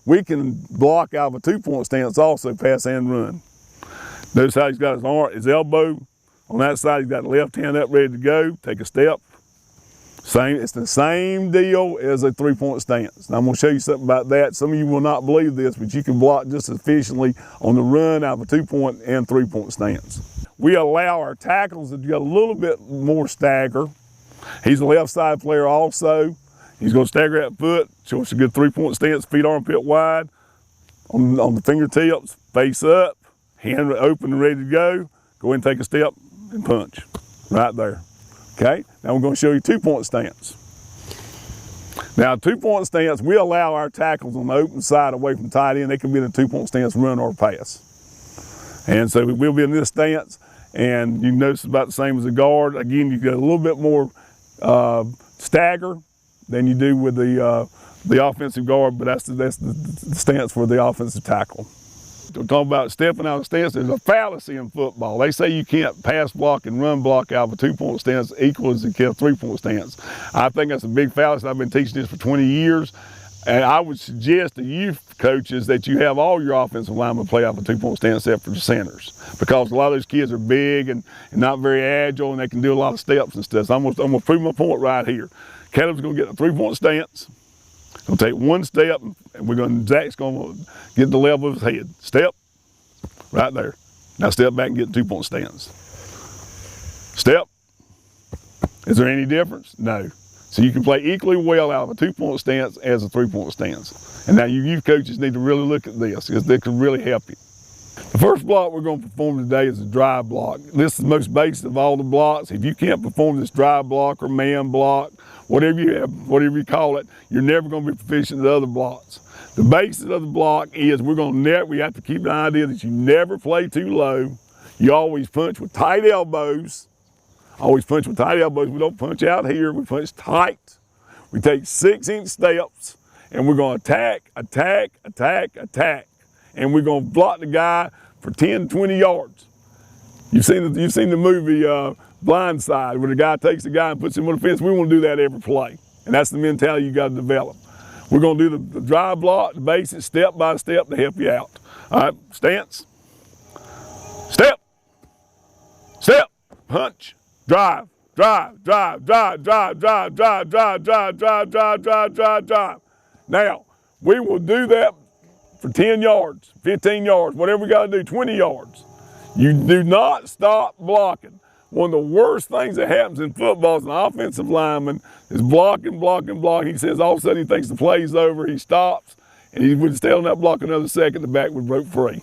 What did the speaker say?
we can block out of a 2-point stance also, pass and run. Notice how he's got his arm, his elbow on that side. He's got the left hand up ready to go, take a step. It's the same deal as a 3-point stance. Now I'm gonna show you something about that. Some of you will not believe this, but you can block just as efficiently on the run out of a 2-point and 3-point stance. We allow our tackles to get a little bit more stagger. He's a left side player also. He's gonna stagger that foot, show us a good 3-point stance, feet armpit wide, on the fingertips, face up, hand open and ready to go. Go ahead and take a step and punch, right there. Okay, now we're going to show you 2-point stance. Now 2-point stance, we allow our tackles on the open side away from tight end. They can be in a 2-point stance, run or pass. And so we'll be in this stance, and you notice it's about the same as a guard. Again, you get a little bit more stagger than you do with the offensive guard, but that's the stance for the offensive tackle. We're talking about stepping out of stance. There's a fallacy in football. They say you can't pass block and run block out of a 2-point stance equal as you can a 3-point stance. I think that's a big fallacy. I've been teaching this for 20 years. And I would suggest to youth coaches that you have all your offensive linemen play off a 2-point stance except for the centers. Because a lot of those kids are big and not very agile, and they can do a lot of steps and stuff. So I'm gonna prove my point right here. Caleb's gonna get a 3-point stance. He'll take one step, and Zach's gonna get the level of his head. Step, right there. Now step back and get the 2-point stance. Step. Is there any difference? No. So you can play equally well out of a 2-point stance as a 3-point stance. And now you youth coaches need to really look at this, because they can really help you. The first block we're going to perform today is a drive block. This is the most basic of all the blocks. If you can't perform this drive block or man block, whatever you call it, you're never going to be proficient at the other blocks. The basis of the block is we have to keep the idea that you never play too low. You always punch with tight elbows. Always punch with tight elbows. We don't punch out here, we punch tight. We take 6-inch steps, and we're going to attack, attack, attack, attack. And we're going to block the guy for 10, 20 yards. You've seen the movie Blind Side, where the guy takes the guy and puts him on the fence. We want to do that every play. And that's the mentality you got to develop. We're going to do the drive block, the basics, step by step to help you out. All right, stance, step, step, punch, drive, drive, drive, drive, drive, drive, drive, drive, drive, drive, drive, drive, drive, drive. Now, we will do that for 10 yards, 15 yards, whatever we got to do, 20 yards. You do not stop blocking. One of the worst things that happens in football as an offensive lineman is blocking, blocking, blocking. He says all of a sudden he thinks the play's over, he stops, and he would stay on that block another second, the back would break free.